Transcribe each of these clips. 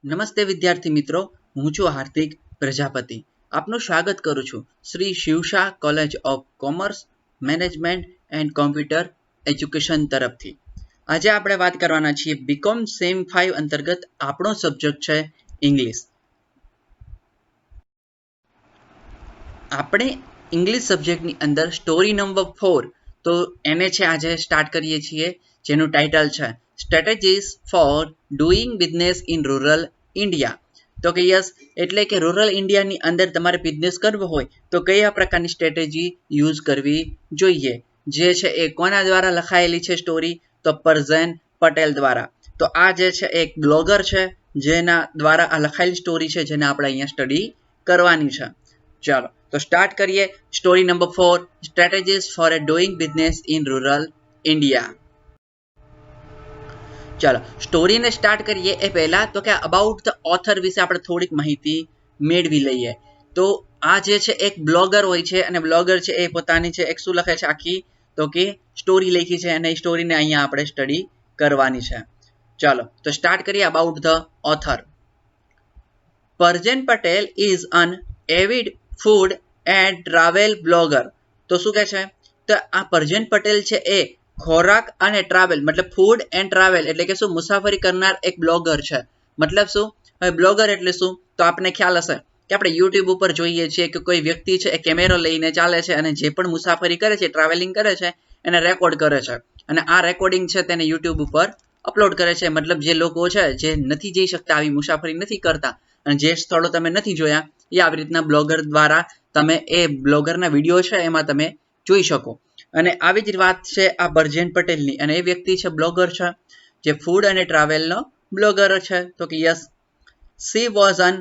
નમસ્તે વિદ્યાર્થી મિત્રો, હું છું હાર્દિક પ્રજાપતિ. આપનું સ્વાગત કરું છું Shri Shivshah college of commerce, management and computer education તરફથી. આજે આપણે વાત કરવાના છીએ બીકોમ સેમ 5 અંતર્ગત આપણો સબ્જેક્ટ છે ઇંગ્લિશ. આપણે ઇંગ્લિશ સબ્જેક્ટની અંદર સ્ટોરી નંબર 4 તો એને છે આજે સ્ટાર્ટ કરીએ છીએ, જેનું ટાઇટલ છે strategies for doing business in rural India. તો કે યસ, એટલે કે રૂરલ ઇન્ડિયાની અંદર તમારે બિઝનેસ કરવો હોય તો કયા પ્રકારની સ્ટ્રેટેજી યુઝ કરવી જોઈએ. જે છે એ કોના દ્વારા લખાયેલી છે સ્ટોરી? તો પરઝેન પટેલ દ્વારા. તો આ જે છે એક બ્લોગર છે જેના દ્વારા આ લખાયેલી સ્ટોરી છે, જેને આપણે અહીંયા સ્ટડી કરવાની છે. ચાલો તો સ્ટાર્ટ કરીએ. Story number 4, strategies for doing business in rural India. ચાલો સ્ટોરીને સ્ટાર્ટ કરીએ એ પહેલા તો કે અબાઉટ ધ ઓથર વિશે આપણે થોડીક માહિતી મેળવી લઈએ. તો આ જે છે એક બ્લોગર હોય છે, અને બ્લોગર છે એ પોતાની છે એક શું લખે છે આખી તો કે સ્ટોરી લખી છે, અને એ સ્ટોરીને અહીંયા આપણે સ્ટડી કરવાની છે. ચાલો તો સ્ટાર્ટ કરીએ. About the author. Perzen Patel is an avid food and travel blogger. તો શું કહે છે? તો આ પરઝેન પટેલ છે એ ખોરાક અને ટ્રાવેલ મતલબ ફૂડ એન્ડ ટ્રાવેલ એટલે કે શું મુસાફરી કરનાર એક બ્લોગર છે. મતલબ શું? હવે બ્લોગર એટલે શું તો આપને ખ્યાલ હશે કે આપણે યુટ્યુબ ઉપર જોઈએ છીએ કે કોઈ વ્યક્તિ છે એ કેમેરો લઈને ચાલે છે અને જે પણ મુસાફરી કરે છે, ટ્રાવેલિંગ કરે છે, એને રેકોર્ડ કરે છે, અને આ રેકોર્ડિંગ છે તેને યુટ્યુબ ઉપર અપલોડ કરે છે. મતલબ જે લોકો છે જે નથી જઈ શકતા, આવી મુસાફરી નથી કરતા, અને જે સ્થળો તમે નથી જોયા એ આવી રીતના બ્લોગર દ્વારા તમે એ બ્લોગરના વિડીયો છે એમાં તમે જોઈ શકો. અને આવી જ વાત છે આ પરઝેન પટેલની, અને એ વ્યક્તિ છે બ્લોગર છે જે ફૂડ અને ટ્રાવેલનો બ્લોગર છે. તો કે yes, she was an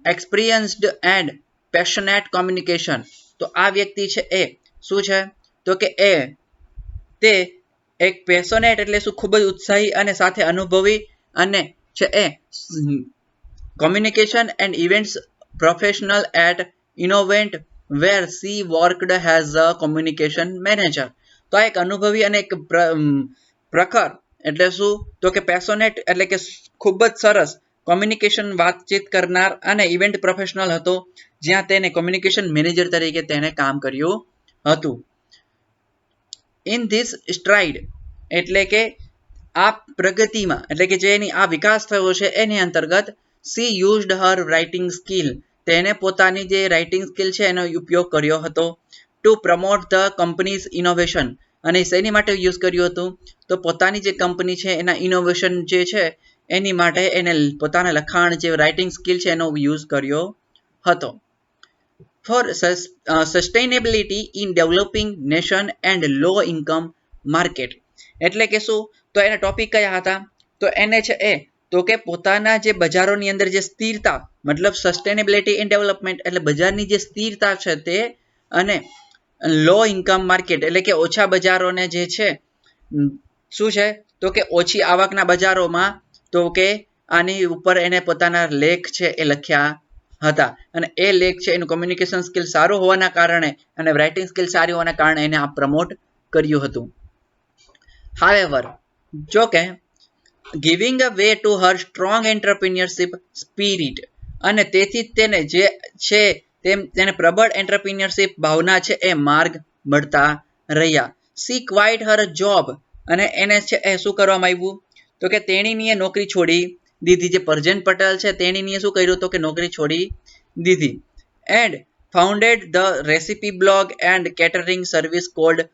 experienced and passionate communication. તો આ વ્યક્તિ છે એ શું છે તો કે તે એક પેશનેટ એટલે શું ખૂબ જ ઉત્સાહી અને સાથે અનુભવી અને છે એ communication and events professional at Innovent where she worked as a communication manager. તો આ એક અનુભવી અને એક પ્રખર એટલે શું તો કે પેશનેટ એટલે કે ખૂબ જ સરસ કોમ્યુનિકેશન વાતચીત કરનાર અને ઇવેન્ટ પ્રોફેશનલ હતો, જ્યાં તેને કોમ્યુનિકેશન મેનેજર તરીકે તેને કામ કર્યું હતું. ઇન ધીસ સ્ટ્રાઇડ એટલે કે આ પ્રગતિમાં એટલે કે જે એની આ વિકાસ થયો છે એની અંતર્ગત સી યુઝડ હર રાઇટિંગ સ્કિલ. તેને પોતાની જે રાઇટિંગ સ્કિલ છે એનો ઉપયોગ કર્યો હતો. Two promote the companies innovation. અને શેની માટે યુઝ કર્યું હતું તો પોતાની જે કંપની છે એના ઇનોવેશન જે છે એની માટે એને પોતાના લખાણ જે રાઇટિંગ સ્કિલ છે એનો યુઝ કર્યો હતો. For sustainability in developing nation and low income market. એટલે કે શું તો એના ટોપિક કયા હતા તો એને છે એ તો કે પોતાના જે બજારોની અંદર જે સ્થિરતા મતલબ સસ્ટેનેબિલિટી ઇન ડેવલપમેન્ટ એટલે બજારની જે સ્થિરતા છે તે, અને લો ઇન્કમ માર્કેટ એટલે કે ઓછા બજારોને જે છે શું છે તો કે ઓછી આવકના બજારોમાં તો કે આની ઉપર એને પોતાના લેખ છે એ લખ્યા હતા. અને એ લેખ છે એનું કોમ્યુનિકેશન સ્કિલ સારું હોવાના કારણે અને રાઇટિંગ સ્કિલ સારી હોવાના કારણે એને આ પ્રમોટ કર્યું હતું. હાવેવર જો કે giving a way to her strong entrepreneurship spirit, અને તેથી તેને જે છે તેને પ્રબળ એન્ટરપ્રિન્યોરશિપ ભાવના છે એ માર્ગ મળતા રહ્યા. સી ક્વાઇટ હર જોબ. અને એને છે એ શું કરવામાં આવ્યું તો કે તેણીની નોકરી છોડી દીધી. જે પરઝેન પટેલ છે તેણીની શું કર્યું તો કે નોકરી છોડી દીધી. And founded the recipe blog and catering service called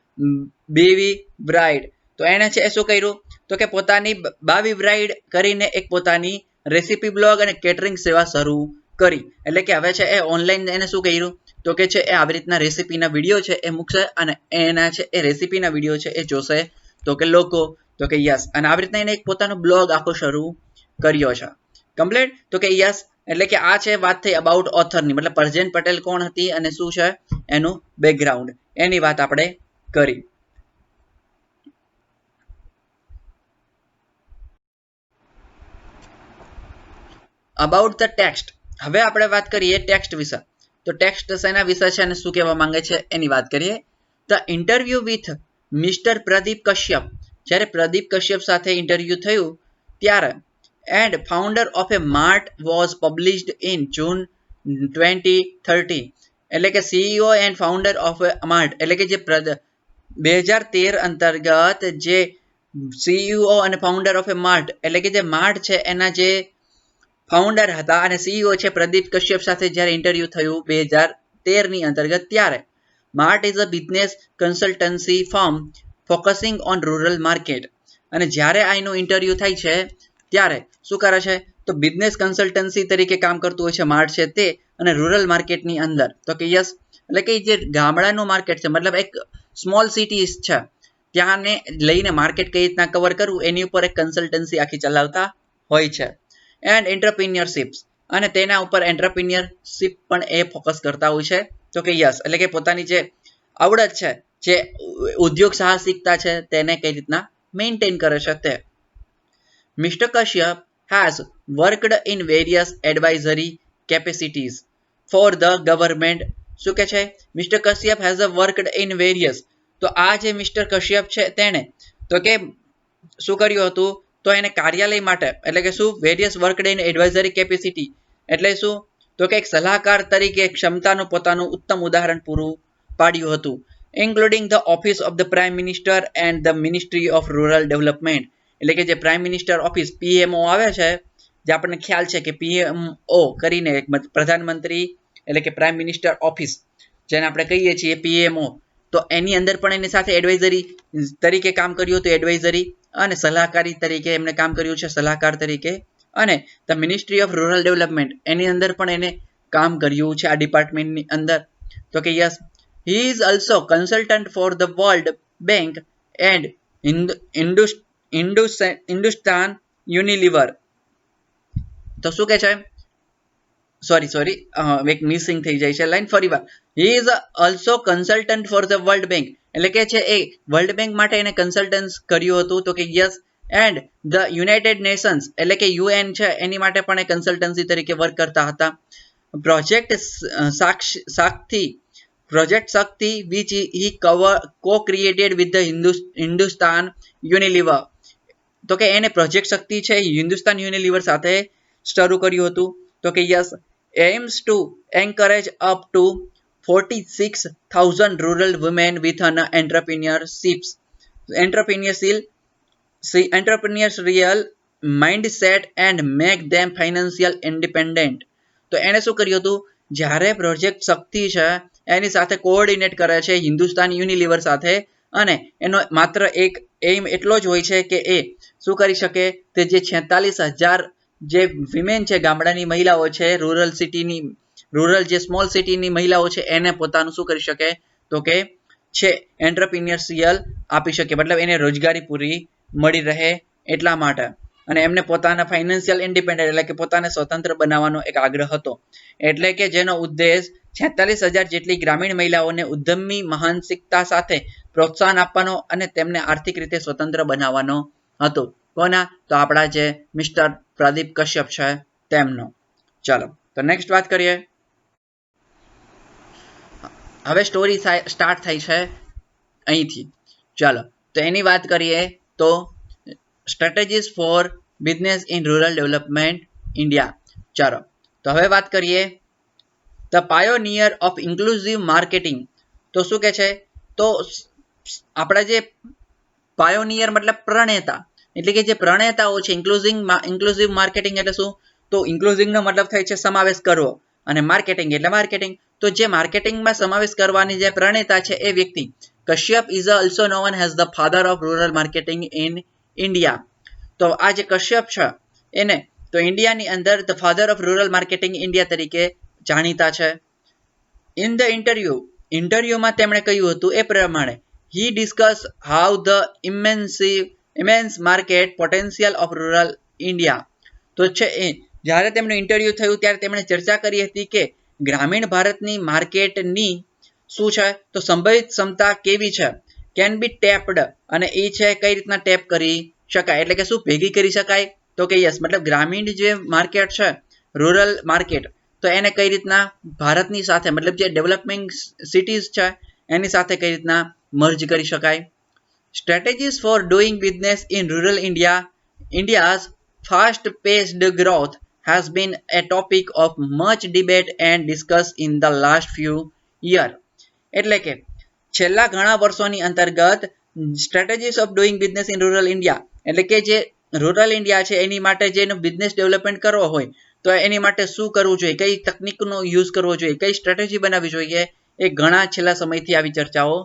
Bawi Bride. તો એને છે એ શું કર્યું તો કે પોતાની બાવી બ્રાઇડ કરીને એક પોતાની રેસીપી બ્લોગ અને કેટરિંગ સેવા શરૂ કરી. એટલે કે હવે છે એ ઓનલાઈન એને શું કર્યું તો કે છે એ આવી રીતના રેસીપીના વિડીયો છે એ મૂકશે, અને એના છે એ રેસીપીના વિડીયો છે એ જોશે તો કે લોકો. તો કે યસ, અને આવી રીતના એને એક પોતાનો બ્લોગ આખો શરૂ કર્યો છે. કમ્પ્લીટ. તો કે યસ, એટલે કે આ છે વાત થઈ અબાઉટ ઓથરની, મતલબ પરઝેન પટેલ કોણ હતી અને શું છે એનું બેકગ્રાઉન્ડ, એની વાત આપણે કરી. About the text. હવે આપણે વાત કરીએ ટેક્સ્ટ વિશે. તો ટેક્સ્ટ શેના વિશે છે અને શું કહેવા માંગે છે એની વાત કરીએ. The interview with mister Pradeep Kashyap. જ્યારે પ્રદીપ કશ્યપ સાથે ઇન્ટરવ્યુ થયું ત્યારે and founder of a mart was published in June 2030. એટલે કે CEO and founder of Mart એટલે કે જે 2013 અંતર્ગત જે સીઈઓ અને ફાઉન્ડર ઓફ એ માર્ટ એટલે કે જે માર્ટ છે એના જે ફાઉન્ડર હતા અને સીઈઓ છે પ્રદીપ કશ્યપ સાથે જ્યારે ઇન્ટરવ્યુ થયું 2013 ની અંતર્ગત ત્યારે Mart is a business consultancy firm focusing on rural market અને જ્યારે આનું ઇન્ટરવ્યુ થાય છે ત્યારે શું કરે છે તો બિઝનેસ કન્સલ્ટન્સી તરીકે કામ કરતું હોય છે માર્ટ છે તે અને રૂરલ માર્કેટની અંદર તો કે યસ એટલે કે જે ગામડાનું માર્કેટ છે મતલબ એક સ્મોલ સિટીઝ છે ત્યાંને લઈને માર્કેટ કઈ રીતના કવર કરવું એની ઉપર એક કન્સલ્ટન્સી આખી ચલાવતા હોય છે એન્ડ એન્ટરપ્રિન્યોરશિપ્સ અને તેના ઉપર એન્ટરપ્રિન્યોરશિપ પણ એ ફોકસ કરતા હોય છે તો કે યસ એટલે કે પોતાની જે આવડત છે જે ઉદ્યોગ સાહસિકતા છે તેને કઈ રીતના મેન્ટેન કરે છે તે mister Kashyap has worked in various advisory capacities for the government શું કે છે mister Kashyap has worked in various તો આ જે મિસ્ટર કશ્યપ છે તેને તો કે શું કર્યું હતું તો એને કાર્યાલય માટે એટલે કે શું various worked in advisory capacity એટલે શું તો કે એક સલાહકાર તરીકે ક્ષમતાનું પોતાનું ઉત્તમ ઉદાહરણ પૂરું પાડ્યું હતું including the office of the prime minister and the ministry of rural development એટલે કે જે પ્રાઇમ મિનિસ્ટર ઓફિસ પીએમઓ આવે છે જે આપણને ખ્યાલ છે કે પીએમઓ કરીને પ્રધાનમંત્રી એટલે કે પ્રાઇમ મિનિસ્ટર ઓફિસ જેને આપણે કહીએ છીએ પીએમઓ તો એની અંદર પણ એની સાથે એડવાઇઝરી તરીકે કામ કર્યું હતું એડવાઇઝરી અને સલાહકારી તરીકે એમને કામ કર્યું છે સલાહકાર તરીકે અને the ministry of rural development એની અંદર પણ એને કામ કર્યું છે આ ડિપાર્ટમેન્ટની અંદર તો કે yes he is also consultant for the world bank and Hindustan Unilever તો શું કે છે સોરી એક મિસિંગ થઈ જાય છે લાઈન ફરીવાર he is also consultant for the world bank એટલે કે છે એ વર્લ્ડ બેંક માટે એને કન્સલ્ટન્સ કર્યું હતું તો કે yes and the United Nations એટલે કે યુએન છે એની માટે પણ એ કન્સલ્ટન્સી તરીકે વર્ક કરતા હતા project Shakti which he co-created with the Hindustan Unilever તો કે એને પ્રોજેક્ટ શક્તિ છે હિન્દુસ્તાન યુનિલિવર સાથે શરૂ કર્યું હતું તો કે yes aims to encourage up to 46,000 rural women with an entrepreneurial mindset and make them financial independent તો એને શું કર્યું હતું જ્યારે પ્રોજેક્ટ શક્તિ છે એની સાથે કોઓર્ડિનેટ કરે છે હિન્દુસ્તાન યુનિલિવર સાથે અને એનો માત્ર એક એમ એટલો જ હોય છે કે એ શું કરી શકે તે જે 46,000 જે વિમેન છે ગામડાની મહિલાઓ છે રૂરલ જે સ્મોલ સિટીની મહિલાઓ છે એને પોતાનું શું કરી શકે તો કે છે એન્ટરપ્રિન્યોરશિયલ આપી શકે મતલબ એને રોજગારી પૂરી મળી રહે એટલા માટે અને એમને પોતાના ફાઇનાન્શિયલ ઇન્ડિપેન્ડન્ટ એટલે કે પોતાને સ્વતંત્ર બનાવવાનો એક આગ્રહ હતો એટલે કે જેનો ઉદ્દેશ 46,000 જેટલી ગ્રામીણ મહિલાઓને ઉદ્યમી માનસિકતા સાથે પ્રોત્સાહન આપવાનો અને તેમને આર્થિક રીતે સ્વતંત્ર બનાવવાનો હતો કોના તો આપણા જે મિસ્ટર પ્રદીપ કશ્યપ છે તેમનો ચાલો તો નેક્સ્ટ વાત કરીએ હવે સ્ટોરી સ્ટાર્ટ થઈ છે અહીંથી ચાલો તો એની વાત કરીએ તો strategies four business in rural development India ચાલો તો હવે વાત કરીએ the pioneer of inclusive marketing તો શું કે છે તો આપણા જે પાયોનિયર મતલબ પ્રણેતા એટલે કે જે પ્રણેતાઓ છે ઇન્ક્લુઝિવ માર્કેટિંગ એટલે શું તો ઇન્ક્લુઝિવનો મતલબ થાય છે સમાવેશ કરવો અને માર્કેટિંગ એટલે માર્કેટિંગ તો જે માર્કેટિંગમાં સમાવેશ કરવાની જે પ્રણેતા છે એ વ્યક્તિ Kashyap is also known as the father of rural marketing in India તો આ જે કશ્યપ છે એને તો ઇન્ડિયાની અંદર the father of rural marketing India તરીકે જાણીતા છે ઇન ધ ઇન્ટરવ્યુમાં તેમણે કહ્યું હતું એ પ્રમાણે he discuss how the immense market potential of rural India તો છે એ જ્યારે તેમનું ઇન્ટરવ્યુ થયું ત્યારે તેમણે ચર્ચા કરી હતી કે ગ્રામીણ ભારતની માર્કેટની શું છે તો સંભવિત ક્ષમતા કેવી છે કેન બી ટેપ્ડ અને એ છે કઈ રીતના ટેપ કરી શકાય એટલે કે શું ભેગી કરી શકાય તો કે યસ મતલબ ગ્રામીણ જે માર્કેટ છે રૂરલ માર્કેટ તો એને કઈ રીતના ભારતની સાથે મતલબ જે ડેવલપિંગ સિટીઝ છે એની સાથે કઈ રીતના મર્જ કરી શકાય strategies for doing business in rural India's fast-paced growth has been a topic of much debate and discuss in the last few years. એટલે કે છેલ્લા ઘણા વર્ષોની અંતર્ગત strategies of doing business in rural India એટલે કે જે રૂરલ ઇન્ડિયા છે એની માટે જે બિઝનેસ ડેવલપમેન્ટ કરવો હોય તો એની માટે શું કરવું જોઈએ, કઈ તકનીકનો યુઝ કરવો જોઈએ, કઈ સ્ટ્રેટેજી બનાવવી જોઈએ, એ ઘણા છેલ્લા સમયથી આવી ચર્ચાઓ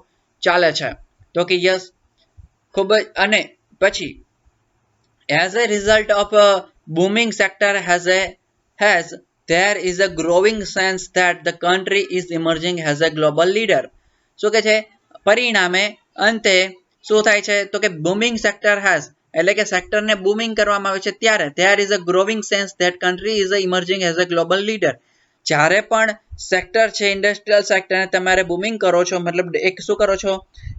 ચાલે છે. તો કે યસ ખૂબ જ અને પછી as a result of a booming sector has there is a growing sense that the country is emerging as a global leader. શું કે છે પરિણામે અંતે શું થાય છે તો કે booming sector has એટલે કે સેક્ટરને બૂમિંગ કરવામાં આવે છે ત્યારે there is a growing sense that country is emerging as a global leader. જ્યારે પણ સેક્ટર છે ઇન્ડસ્ટ્રીયલ સેક્ટરને તમારે બૂમિંગ કરો છો મતલબ એક શું કરો છો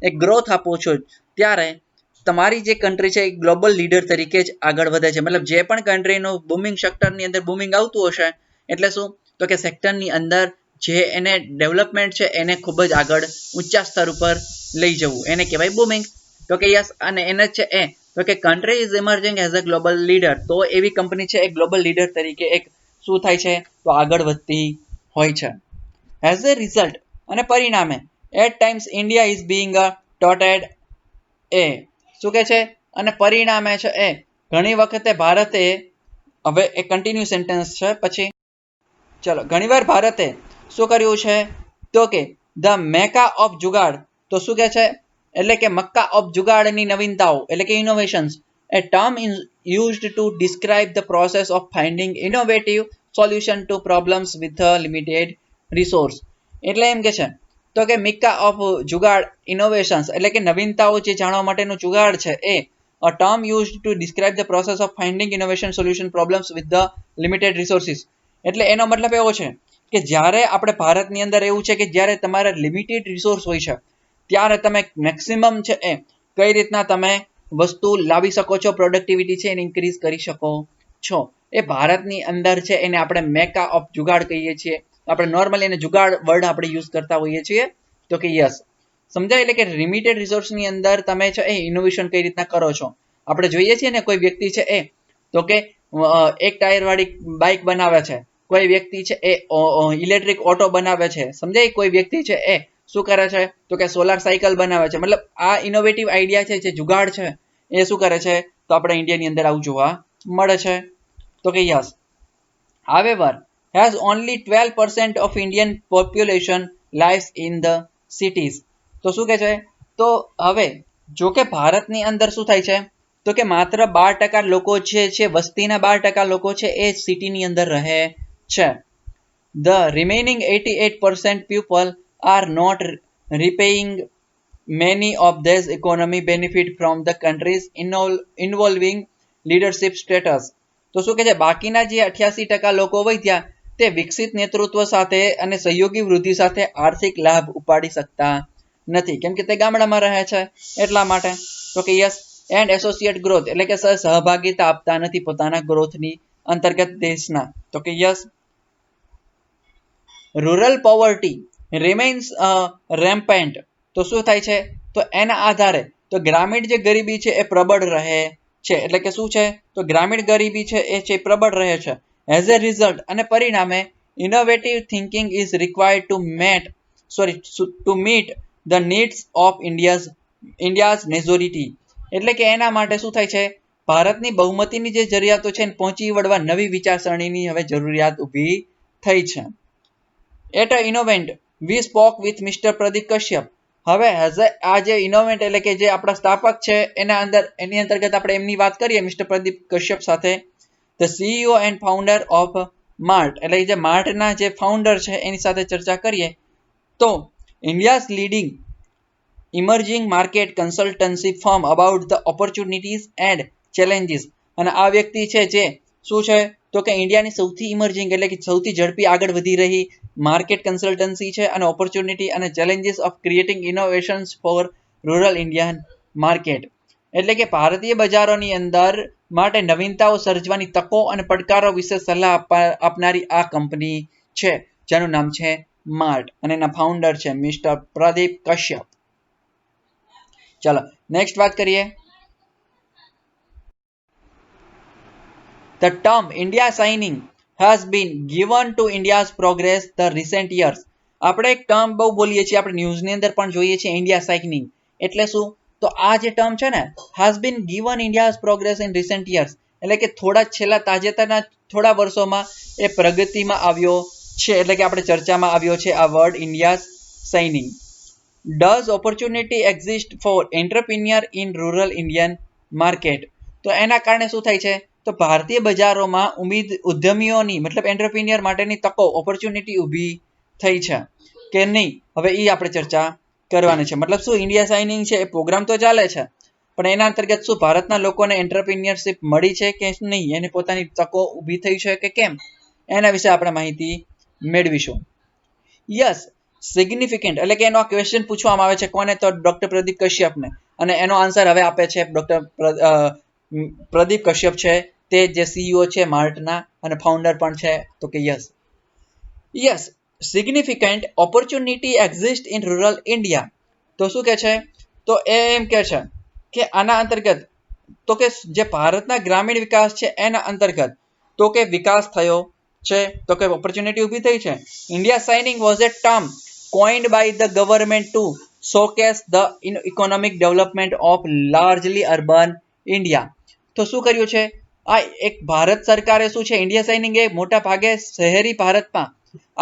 એક ગ્રોથ આપો છો ત્યારે તમારી જે કન્ટ્રી છે એ ગ્લોબલ લીડર તરીકે જ આગળ વધે છે. મતલબ જે પણ કન્ટ્રીનું બૂમિંગ સેક્ટરની અંદર બૂમિંગ આવતું હશે એટલે શું તો કે સેક્ટરની અંદર જે એને ડેવલપમેન્ટ છે એને ખૂબ જ આગળ ઊંચા સ્તર ઉપર લઈ જવું એને કહેવાય બૂમિંગ. તો કે યસ અને એને છે એ તો કે country is emerging as a global leader તો એવી કંપની છે એ ગ્લોબલ લીડર તરીકે એક શું થાય છે તો આગળ વધતી હોય છે. એઝ અ રિઝલ્ટ અને પરિણામે at times India is being touted એ શું કે છે અને પરિણામે છે એ ઘણી વખતે ભારતે હવે એ કન્ટિન્યુ સેન્ટેન્સ છે પછી ચલો ઘણીવાર ભારતે શું કર્યું છે તો કે ધ મેકા ઓફ જુગાડ તો શું કે છે એટલે કે મક્કા ઓફ જુગાડની નવીનતાઓ એટલે કે innovations a term used to describe the process of finding innovative solution to problems with a limited resource. એટલે એમ કે છે તો કે મિક્કા ઓફ જુગાડ ઇનોવેશન્સ એટલે કે નવીનતાઓ જે જાણવા માટેનું જુગાડ છે એ a term used to describe the process of finding innovation solution problems with the limited resources. એટલે એનો મતલબ એવો છે કે જ્યારે આપણે ભારતની અંદર એવું છે કે જ્યારે તમારે લિમિટેડ રિસોર્સ હોય છે ત્યારે તમે મેક્સિમમ છે એ કઈ રીતના તમે વસ્તુ લાવી શકો છો પ્રોડક્ટિવિટી છે એને ઇન્ક્રીઝ કરી શકો છો એ ભારતની અંદર છે એને આપણે મેકા ઓફ જુગાડ કહીએ છીએ. આપણે નોર્મલી એને જુગાડ વર્ડ આપણે યુઝ કરતા હોઈએ છીએ તો કે યસ સમજાય એટલે કે લિમિટેડ રિસોર્સની અંદર તમે છે એ ઇનોવેશન કઈ રીતના કરો છો. આપણે જોઈએ છીએ ને કોઈ વ્યક્તિ છે એ તો કે એક ટાયર વાળી બાઇક બનાવે છે, કોઈ વ્યક્તિ છે એ ઇલેક્ટ્રિક ઓટો બનાવે છે સમજાય, કોઈ વ્યક્તિ છે એ શું કરે છે તો કે સોલાર સાયકલ બનાવે છે. મતલબ આ ઇનોવેટિવ આઈડિયા છે જે જુગાડ છે એ શું કરે છે તો આપણે ઇન્ડિયાની અંદર આવું જોવા મળે છે તો કે yes. However, has only 12% of Indian population lives in the cities. તો શું કે છે તો હવે જો કે ભારતની અંદર શું થાય છે તો કે માત્ર 12% લોકો છે વસ્તીના 12% લોકો છે એ સિટીની અંદર રહે છે. The remaining 88% people are not repaying. Many of these economy benefit from the countries involving leadership status. તો શું કે છે બાકીના જે 88% લોકો વધ્યા તે વિકસિત નેતૃત્વ સાથે અને સહયોગી વૃદ્ધિ સાથે આર્થિક લાભ ઉપાડી શકતા નથી કેમ કે તે ગામડામાં રહે છે એટલા માટે. તો કે યસ એન્ડ એસોસિએટ ગ્રોથ એટલે કે સહભાગીતા આપતા નથી પોતાના ગ્રોથની અંતર્ગત દેશના. તો કે યસ રૂરલ પોવર્ટી રિમેન્સ રેમ્પેન્ટ તો શું થાય છે તો એના આધારે તો ગ્રામીણ જે ગરીબી છે એ પ્રબળ રહે છે. એટલે કે શું છે તો ગ્રામીણ ગરીબી છે એ છે પ્રબળ રહે છે. એઝ અ રિઝલ્ટ અને પરિણામે innovative thinking is required to meet the needs of India's majority. એટલે કે એના માટે શું થાય છે ભારતની બહુમતીની જે જરૂરિયાતો છે એને પહોંચી વળવા નવી વિચારસરણીની હવે જરૂરિયાત ઊભી થઈ છે. At Innovent we spoke with mister Pradeep Kashyap. હવે આ જે ઇનોવેન્ટ એટલે કે જે આપણા સ્થાપક છે એની અંતર્ગત આપણે એમની વાત કરીએ મિસ્ટર પ્રદીપ કશ્યપ સાથે. The CEO and founder of Mart એટલે જે માર્ટના જે ફાઉન્ડર છે એની સાથે ચર્ચા કરીએ તો India's leading emerging market consultancy firm about the opportunities and challenges. અને આ વ્યક્તિ છે જે શું છે તો કે ઇન્ડિયાની સૌથી ઇમર્જિંગ એટલે કે સૌથી ઝડપી આગળ વધી રહી માર્કેટ કન્સલ્ટન્સી છે અને ઓપોર્ચ્યુનિટી અને challenges of creating innovations four rural Indian market. એટલે કે ભારતીય બજારોની અંદર માટે નવીનતાઓ સર્જવાની તકો અને પડકારો વિશે સલાહ આપનારી આ કંપની છે જેનું નામ છે માર્ટ અને એના ફાઉન્ડર છે મિસ્ટર પ્રદીપ કશ્યપ. ચલો નેક્સ્ટ વાત કરીએ. The term India signing has been given to India's progress the recent years. આપણે એક ટર્મ બહુ બોલીએ છીએ, આપણે ન્યૂઝની અંદર પણ જોઈએ છીએ ઇન્ડિયા સાઇનિંગ એટલે શું? તો આ જે ટર્મ છે ને has been given India's progress in recent years એટલે કે થોડા છેલ્લા તાજેતરના થોડા વર્ષોમાં એ પ્રગતિમાં આવ્યો છે, એટલે કે આપણે ચર્ચામાં આવ્યો છે આ word India signing. Does opportunity exist for entrepreneur in rural Indian market? તો એના કારણે શું થાય છે? તો ભારતીય બજારોમાં ઉદ્યમીઓની મતલબ એન્ટરપ્રિન્યોર માટેની તકો ઓપોર્ચ્યુનિટી ઊભી થઈ છે કે નહીં, હવે એ આપણે ચર્ચા કરવાની છે. મતલબ શું ઇન્ડિયા સાઇનિંગ છે એ પ્રોગ્રામ તો ચાલે છે, પણ એના અંતર્ગત શું ભારતના લોકોને એન્ટરપ્રિન્યોરશિપ મળી છે કે નહીં, એને પોતાની તકો ઊભી થઈ છે કે કેમ, એના વિશે આપણે માહિતી મેળવીશું. યસ સિગ્નિફિકન્ટ એટલે કે એનો ક્વેશ્ચન પૂછવામાં આવે છે કોને? તો ડોક્ટર પ્રદીપ કશ્યપને, અને એનો આન્સર હવે આપે છે ડોક્ટર પ્રદીપ કશ્યપ છે, તે જે સીઈઓ છે માર્ટના અને ફાઉન્ડર પણ છે. તો કે yes significant opportunity exist in rural India. તો શું કે છે? તો એમ કે છે કે આના અંતર્ગત તો કે જે ભારતના ગ્રામીણ વિકાસ છે એના અંતર્ગત તો કે વિકાસ થયો છે, તો કે ઓપોર્ચ્યુનિટી ઊભી થઈ છે. India signing was A term coined by the government to showcase the economic development of largely urban India. તો શું કર્યું છે? આ એક ભારત સરકારે શું છે ઇન્ડિયા સાઇનિંગ એ મોટા ભાગે શહેરી ભારતમાં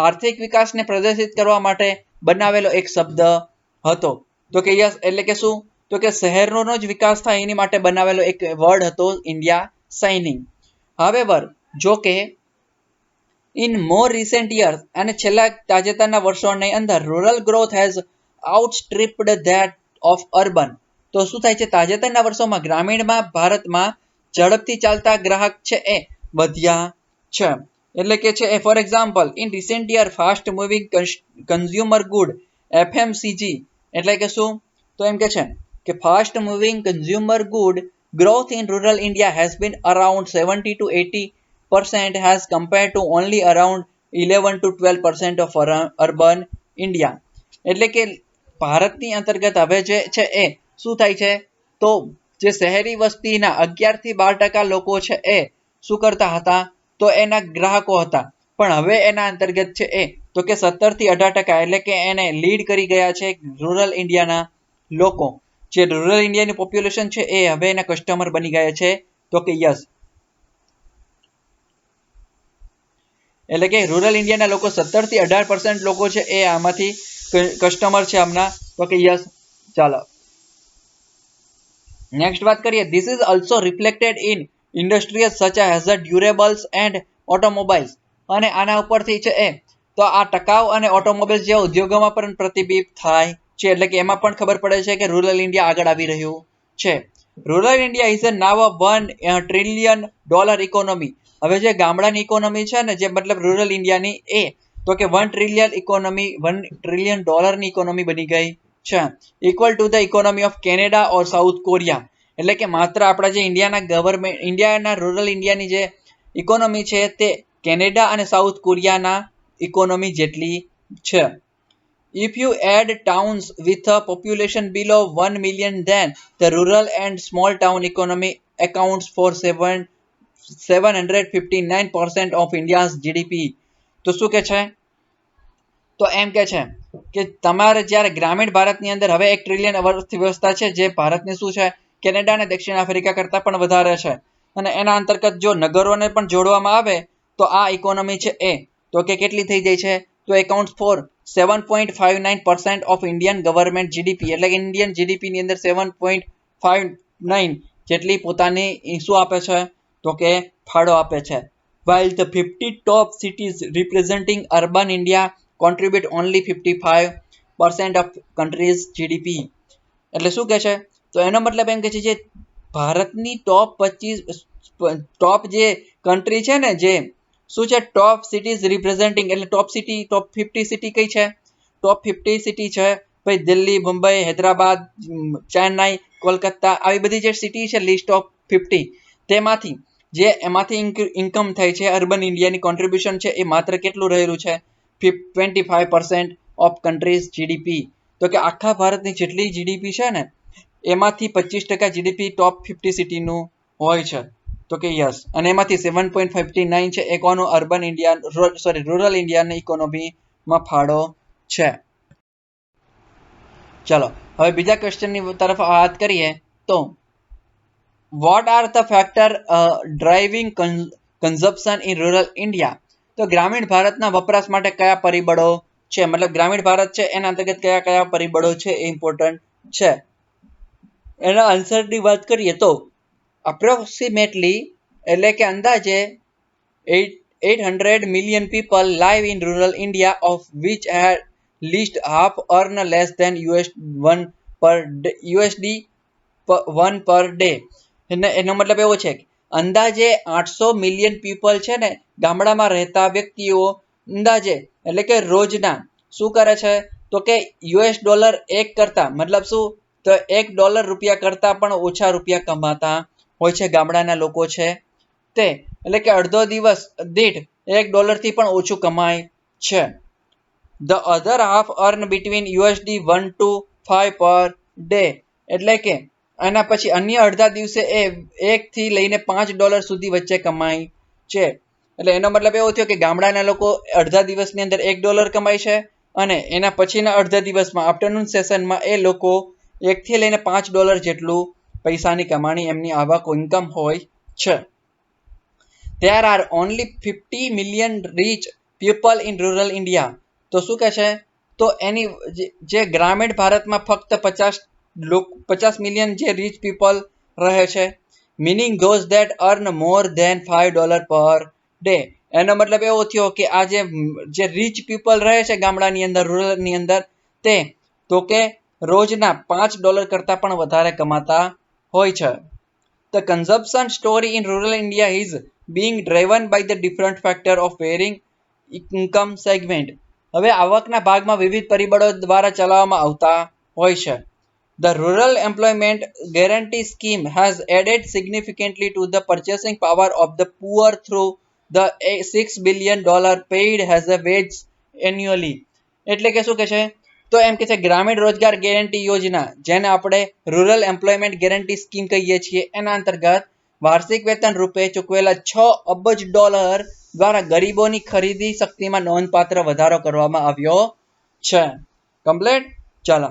આર્થિક વિકાસને પ્રદર્શિત કરવા માટે બનાવેલો એક શબ્દ હતો. તો કે યસ એટલે કે શું? તો કે શહેરનો જ વિકાસ થાય એની માટે બનાવેલો એક વર્ડ હતો ઇન્ડિયા સાઇનિંગ. હાવેવર જો કે in more recent years અને છેલ્લા તાજેતરના વર્ષોની અંદર rural growth has outstripped that of urban. તો શું થાય છે? તાજેતરના વર્ષોમાં ગ્રામીણમાં ભારતમાં ઝડપથી ચાલતા ગ્રાહક છે એ વધ્યા છે. એટલે કે છે for example in recent year fast moving consumer good FMCG એટલે કે શું? તો એમ કે છે કે fast moving consumer good growth in rural India has been around 70 to 80% as compared to only around 11 to 12% of urban India. એટલે કે ભારતની અંતર્ગત હવે જે છે એ શું થાય છે? તો જે શહેરી વસ્તીના 11 થી 12% લોકો છે એ શું કરતા હતા? તો એના ગ્રાહકો હતા, પણ હવે એના અંતર્ગત છે એ તો કે 17 થી 18% એટલે કે એને લીડ કરી ગયા છે રૂરલ ઇન્ડિયાના લોકો. જે રૂરલ ઇન્ડિયાની પોપ્યુલેશન છે એ હવે એના કસ્ટમર બની ગયા છે. તો કે યસ એટલે કે રૂરલ ઇન્ડિયાના લોકો 17 થી 18% લોકો છે એ આમાંથી કસ્ટમર છે આમના. તો કે યસ ચાલો નેક્સ્ટ વાત કરીએ. This is also reflected in industries such as durables and automobiles. અને આના ઉપરથી છે એ તો આ ટકાઉ અને ઓટોમોબાઈલ્સ જેવા ઉદ્યોગોમાં પણ પ્રતિબિંબ થાય છે. એટલે કે એમાં પણ ખબર પડે છે કે રૂરલ ઇન્ડિયા આગળ આવી રહ્યું છે. Rural India is now $1 trillion economy. હવે જે ગામડાની ઇકોનોમી છે ને જે મતલબ રૂરલ ઇન્ડિયાની એ તો કે $1 trillion ઇકોનોમી $1 trillion ઇકોનોમી બની ગઈ છે. Equal to the economy of Canada or south Korea. એટલે કે માત્ર આપણા જે ઇન્ડિયાના ગવર્મેન્ટ ઇન્ડિયાના રૂરલ ઇન્ડિયાની જે ઇકોનોમી છે તે કેનેડા અને સાઉથ કોરિયાના ઇકોનોમી જેટલી છે. If you add towns with a population below 1 million, then the rural and small town economy accounts for 759% of India's GDP. તો શું કે છે? તો એમ કે છે કે તમારે જ્યારે ગ્રામીણ ભારતની અંદર હવે 1 ટ્રિલિયન અર્થવ્યવસ્થા છે જે ભારતની શું છે કેનેડા અને દક્ષિણ આફ્રિકા કરતાં પણ વધારે છે. અને એના અંતર્ગત જો નગરોને પણ જોડવામાં આવે તો આ ઇકોનોમી છે એ તો કે કેટલી થઈ જાય છે? તો account for 7.59% of Indian government GDP. એટલે કે ઇન્ડિયન જીડીપીની અંદર 7.59 જેટલી પોતાની શું આપે છે? તો કે ફાળો આપે છે. while the 50 top cities representing urban India contribute only 55% of country's GDP. એટલે શું કહે છે? તો એનો મતલબ એમ કે છે જે ભારતની ટોપ 25 ટોપ જે કન્ટ્રી છે ને જે શું છે ટોપ સિટીઝ રિપ્રેઝેન્ટિંગ એટલે ટોપ 50 સિટી કઈ છે? ટોપ 50 સિટી છે ભાઈ દિલ્હી, મુંબઈ, હૈદરાબાદ, ચેન્નાઈ, કોલકાતા આવી બધી જે સિટી છે લિસ્ટ ઓફ 50 તેમાંથી જે એમાંથી ઇન્કમ થાય છે અર્બન ઇન્ડિયાની કોન્ટ્રીબ્યુશન છે એ માત્ર કેટલું રહેલું છે? 25% ઓફ કન્ટ્રીઝ જીડીપી. તો કે આખા ભારતની જેટલી જીડીપી છે ને એમાંથી 25% જીડીપી ટોપ 50 સિટીનું હોય છે. તો કે યસ, અને એમાંથી 7.59 છે એ કોનો અર્બન ઇન્ડિયા રૂરલ ઇન્ડિયાની ઇકોનોમીમાં ફાળો છે. ચલો હવે બીજા ક્વેશ્ચનની તરફ વાત કરીએ તો what are the factor driving consumption in rural India. તો ગ્રામીણ ભારતના વપરાશ માટે કયા પરિબળો છે, મતલબ ગ્રામીણ ભારત છે એના અંતર્ગત કયા કયા પરિબળો છે એ ઇમ્પોર્ટન્ટ છે. એના આન્સરની વાત કરીએ તો અપ્રોક્સિમેટલી એટલે કે અંદાજે 800 million people live in rural India, of which at least half earn less than $1 per day. એનો મતલબ એવો છે કે અંદાજે 800 મિલિયન પીપલ છે ને ગામડામાં રહેતા વ્યક્તિઓ અંદાજે એટલે કે રોજના શું કરે છે તો કે $1 કરતા મતલબ શું તો $1 રૂપિયા કરતા પણ ઓછા રૂપિયા કમાતા હોય છે ગામડાના લોકો છે તે, એટલે કે અડધો દિવસ દીઠ $1 થી પણ ઓછું કમાય છે. The other half earn between $1 to $5 per day, એટલે કે એના પછી અન્ય અડધા દિવસે એ $1 થી લઈને $5 સુધી વચ્ચે કમાય છે. એટલે એનો મતલબ એવો થયો કે ગામડાના લોકો અડધા દિવસની અંદર $1 કમાય છે અને એના પછીના અડધા દિવસમાં આફ્ટરનૂન સેશનમાં એ લોકો $1 થી લઈને $5 જેટલું પૈસાની કમાણી એમની આવક ઇન્કમ હોય છે. There are only 50 million rich people in rural India. તો શું કહે છે તો એની જે ગ્રામીણ ભારતમાં ફક્ત 50 મિલિયન જે રીચ પીપલ રહે છે, meaning those that earn more than $5 per day. એનો મતલબ એવો થયો કે આ જે રીચ પીપલ રહે છે ગામડાની અંદર રૂરલની અંદર તે તો કે રોજના $5 કરતા પણ વધારે કમાતા હોય છે. The consumption story in rural India is being driven by the different factor of varying income segment. હવે આવકના ભાગમાં વિવિધ પરિબળો દ્વારા ચલાવવામાં આવતા હોય છે. The Rural Employment Guarantee Scheme has added significantly to the purchasing power of the poor through the $6 billion paid as a wage annually. એટલે કે શું કે છે તો એમ કે છે ગ્રામીણ રોજગાર ગેરંટી યોજના જેને આપણે રૂરલ એમ્પ્લોયમેન્ટ ગેરંટી સ્કીમ કહીએ છીએ એના અંતર્ગત વાર્ષિક વેતન રૂપે ચૂકવેલા $6 અબજ દ્વારા ગરીબોની ખરીદી શક્તિમાં નોંધપાત્ર વધારો કરવામાં આવ્યો છે. કમ્પ્લીટ. ચાલો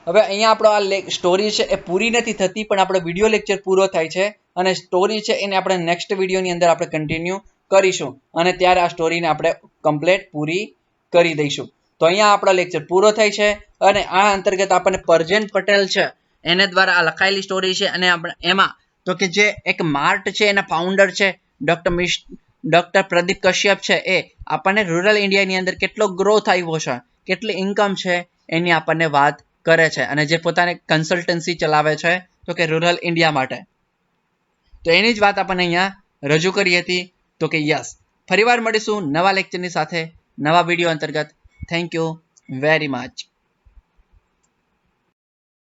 હવે અહીંયા આપણો આ સ્ટોરી છે એ પૂરી નથી થતી પણ આપણો વિડીયો લેક્ચર પૂરો થાય છે અને સ્ટોરી છે એને આપણે નેક્સ્ટ વિડીયોની અંદર આપણે કન્ટિન્યુ કરીશું અને ત્યારે આ સ્ટોરીને આપણે કમ્પ્લીટ પૂરી કરી દઈશું. તો અહીંયા આપણો લેક્ચર પૂરો થાય છે અને આ અંતર્ગત આપણને પરજેન પટેલ છે એને દ્વારા આ લખાયેલી સ્ટોરી છે અને આપણે એમાં તો કે જે એક માર્ટ છે એના ફાઉન્ડર છે ડોક્ટર પ્રદીપ કશ્યપ છે એ આપણને રૂરલ ઇન્ડિયાની અંદર કેટલો ગ્રોથ આવ્યો છે, કેટલી ઇન્કમ છે એની આપણને વાત કરે છે અને જે પોતાને કન્સલ્ટન્સી ચલાવે છે તો કે રૂરલ ઇન્ડિયા માટે. તો એની જ વાત આપણને અહીંયા રજૂ કરી હતી. તો કે યસ, ફરીવાર મળીશું નવા લેક્ચરની સાથે નવા વિડીયો અંતર્ગત. Thank you very much.